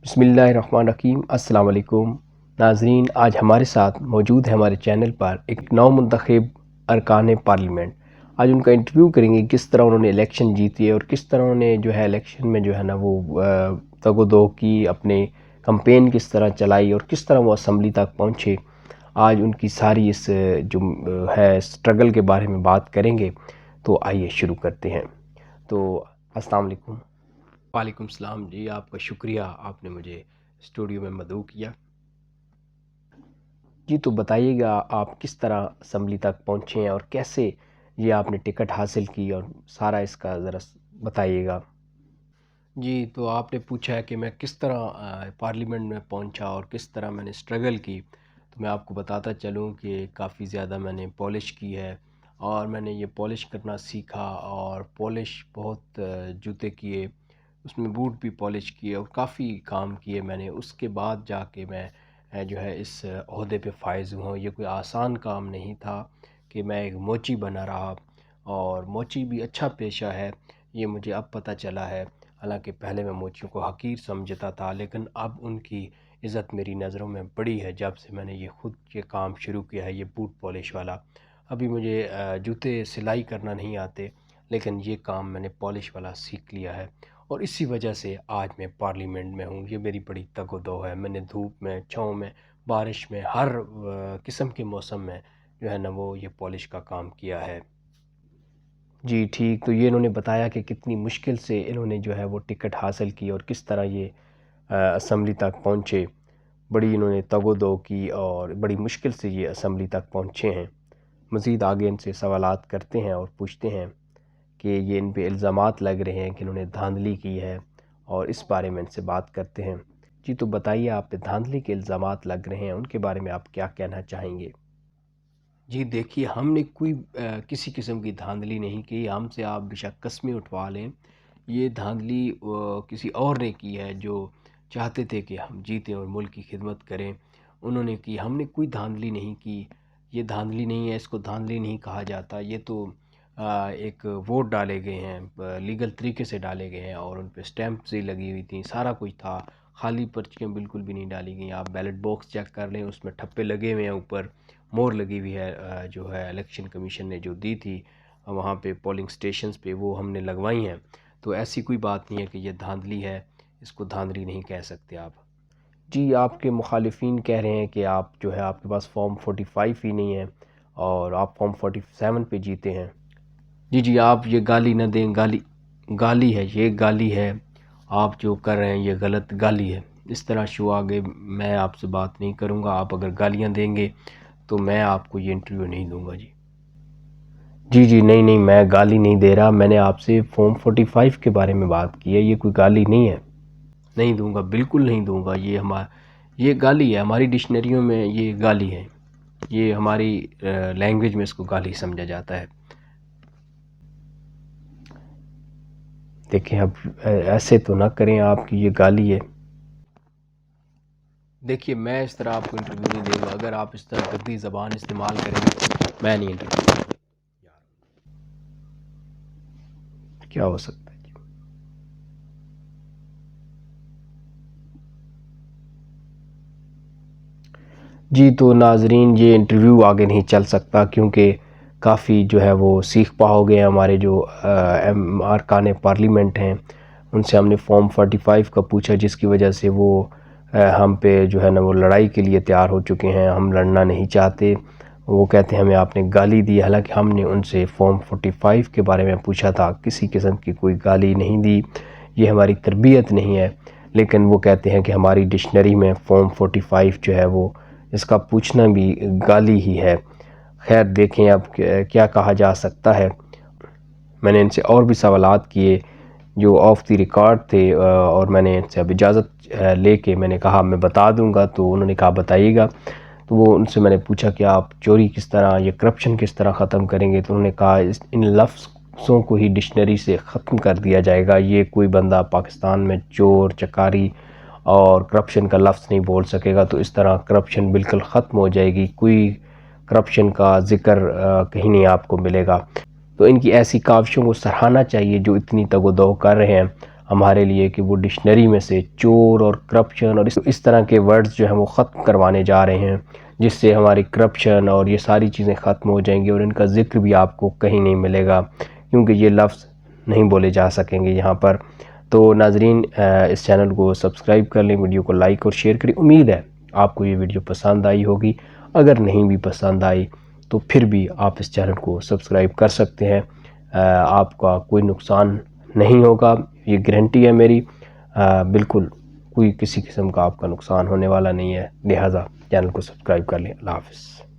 बिस्मिल्लाहिर्रहमानिर्रहीम। अस्सलाम वालेकुम नाज़रीन, आज हमारे साथ मौजूद है हमारे चैनल पर एक नौ मुंतखब अरकान पार्लियामेंट। आज उनका इंटरव्यू करेंगे, किस तरह उन्होंने इलेक्शन जीती है और किस तरह उन्होंने जो है इलेक्शन में जो है ना वो तगोदो की, अपने कैंपेन किस तरह चलाई और किस तरह वो असम्बली तक पहुँचे। आज उनकी सारी इस जो है स्ट्रगल के बारे में बात करेंगे। तो आइए शुरू करते हैं। तो अस्सलाम वालेकुम। वालेकुम सलाम जी, आपका शुक्रिया, आपने मुझे स्टूडियो में मदऊ किया। जी तो बताइएगा, आप किस तरह असम्बली तक पहुँचे हैं और कैसे ये आपने टिकट हासिल की, और सारा इसका ज़रा बताइएगा। जी तो आपने पूछा है कि मैं किस तरह पार्लियामेंट में पहुंचा और किस तरह मैंने स्ट्रगल की। तो मैं आपको बताता चलूं कि काफ़ी ज़्यादा मैंने पॉलिश की है, और मैंने ये पॉलिश करना सीखा, और पॉलिश बहुत जूते किए, उसमें बूट भी पॉलिश किए और काफ़ी काम किए मैंने। उसके बाद जाके मैं जो है इस ओहदे पे फाइज़ हुआ। ये कोई आसान काम नहीं था कि मैं एक मोची बना रहा, और मोची भी अच्छा पेशा है, ये मुझे अब पता चला है। हालांकि पहले मैं मोचियों को हकीर समझता था, लेकिन अब उनकी इज़्ज़त मेरी नज़रों में बड़ी है जब से मैंने ये ख़ुद ये काम शुरू किया है, ये बूट पॉलिश वाला। अभी मुझे जूते सिलाई करना नहीं आते, लेकिन ये काम मैंने पॉलिश वाला सीख लिया है, और इसी वजह से आज मैं पार्लियामेंट में हूँ। ये मेरी बड़ी तगोदो है। मैंने धूप में, छाँव में, बारिश में, हर किस्म के मौसम में जो है ना वो ये पॉलिश का काम किया है। जी ठीक, तो ये इन्होंने बताया कि कितनी मुश्किल से इन्होंने जो है वो टिकट हासिल की और किस तरह ये असम्बली तक पहुँचे। बड़ी इन्होंने तगोदो की और बड़ी मुश्किल से ये असम्बली तक पहुँचे हैं। मज़ीद आगे इनसे सवालात करते हैं और पूछते हैं कि ये इन पे इल्ज़ामात लग रहे हैं कि इन्होंने धांधली की है, और इस बारे में इनसे बात करते हैं। जी तो बताइए, आप पे धांधली के इल्ज़ामात लग रहे हैं, उनके बारे में आप क्या कहना चाहेंगे? जी देखिए, हमने कोई किसी किस्म की धांधली नहीं की। हमसे आप बेशक कस्में उठवा लें, ये धांधली किसी और ने की है जो चाहते थे कि हम जीतें और मुल्क की खिदमत करें, उन्होंने की। हमने कोई धांधली नहीं की। ये धांधली नहीं है, इसको धांधली नहीं कहा जाता। ये तो एक वोट डाले गए हैं, लीगल तरीके से डाले गए हैं, और उन पे स्टैंप से लगी हुई थी, सारा कुछ था। खाली पर्चियाँ बिल्कुल भी नहीं डाली गई। आप बैलेट बॉक्स चेक कर लें, उसमें ठप्पे लगे हुए हैं, ऊपर मोहर लगी हुई है। जो है इलेक्शन कमीशन ने जो दी थी वहाँ पे पोलिंग स्टेशंस पे, वो हमने लगवाई हैं। तो ऐसी कोई बात नहीं है कि ये धांधली है, इसको धांधली नहीं कह सकते आप। जी, आपके मुखालिफिन कह रहे हैं कि आप जो है आपके पास फॉर्म 45 ही नहीं है और आप फॉर्म 47 पे जीते हैं। जी, आप ये गाली न दें, गाली गाली है, ये गाली है। आप जो कर रहे हैं ये गलत गाली है। इस तरह शो आगे मैं आपसे बात नहीं करूँगा। आप अगर गालियाँ देंगे तो मैं आपको ये इंटरव्यू नहीं दूंगा। जी, नहीं, मैं गाली नहीं दे रहा। मैंने आपसे फॉर्म 45 के बारे में बात की है, ये कोई गाली नहीं है। नहीं दूंगा, बिल्कुल नहीं दूंगा। ये गाली है, हमारी डिक्शनरियों में ये गाली है। ये हमारी लैंग्वेज में इसको गाली समझा जाता है। देखें, अब ऐसे तो ना करें आप कि ये गाली है। देखिए, मैं इस तरह आपको इंटरव्यू नहीं दूंगा। अगर आप इस तरह गंदी ज़बान इस्तेमाल करेंगे, मैं नहीं इंटरव्यू दूंगा। क्या हो सकता है? जी तो नाजरीन, ये इंटरव्यू आगे नहीं चल सकता क्योंकि काफ़ी जो है वो सीख पा हो गए हमारे जो अरकान पार्लियामेंट हैं। उनसे हमने फॉर्म 45 का पूछा, जिसकी वजह से वो हम पे जो है ना वो लड़ाई के लिए तैयार हो चुके हैं। हम लड़ना नहीं चाहते। वो कहते हैं हमें आपने गाली दी, हालांकि हमने उनसे फॉर्म 45 के बारे में पूछा था। किसी किस्म की कोई गाली नहीं दी, ये हमारी तरबियत नहीं है। लेकिन वो कहते हैं कि हमारी डिक्शनरी में फॉर्म 45 जो है वो, इसका पूछना भी गाली ही है। खैर देखें अब क्या कहा जा सकता है। मैंने इनसे और भी सवालात किए जो ऑफ द रिकॉर्ड थे, और मैंने इनसे अब इजाज़त लेके मैंने कहा मैं बता दूंगा। तो उन्होंने कहा बताइएगा। तो वो उनसे मैंने पूछा कि आप चोरी किस तरह, ये करप्शन किस तरह ख़त्म करेंगे। तो उन्होंने कहा इन लफ्ज़ों को ही डिक्शनरी से ख़त्म कर दिया जाएगा। ये कोई बंदा पाकिस्तान में चोर, चकारी और करप्शन का लफ्ज़ नहीं बोल सकेगा। तो इस तरह करप्शन बिल्कुल ख़त्म हो जाएगी, कोई करप्शन का ज़िक्र कहीं नहीं आपको मिलेगा। तो इनकी ऐसी काविशों को सराहना चाहिए जो इतनी तगोदो कर रहे हैं। ہمارے لیے کہ وہ ڈکشنری میں سے چور اور کرپشن اور اس طرح کے ورڈز جو ہیں وہ ختم کروانے جا رہے ہیں، جس سے ہماری کرپشن اور یہ ساری چیزیں ختم ہو جائیں گی، اور ان کا ذکر بھی آپ کو کہیں نہیں ملے گا، کیونکہ یہ لفظ نہیں بولے جا سکیں گے یہاں پر۔ تو ناظرین، اس چینل کو سبسکرائب کر لیں، ویڈیو کو لائک اور شیئر کریں۔ امید ہے آپ کو یہ ویڈیو پسند آئی ہوگی، اگر نہیں بھی پسند آئی تو پھر بھی آپ اس چینل کو سبسکرائب کر سکتے ہیں، آپ کا کوئی نقصان نہیں ہوگا، یہ گارنٹی ہے میری، بالکل کوئی کسی قسم کا آپ کا نقصان ہونے والا نہیں ہے، لہٰذا چینل کو سبسکرائب کر لیں۔ اللہ حافظ۔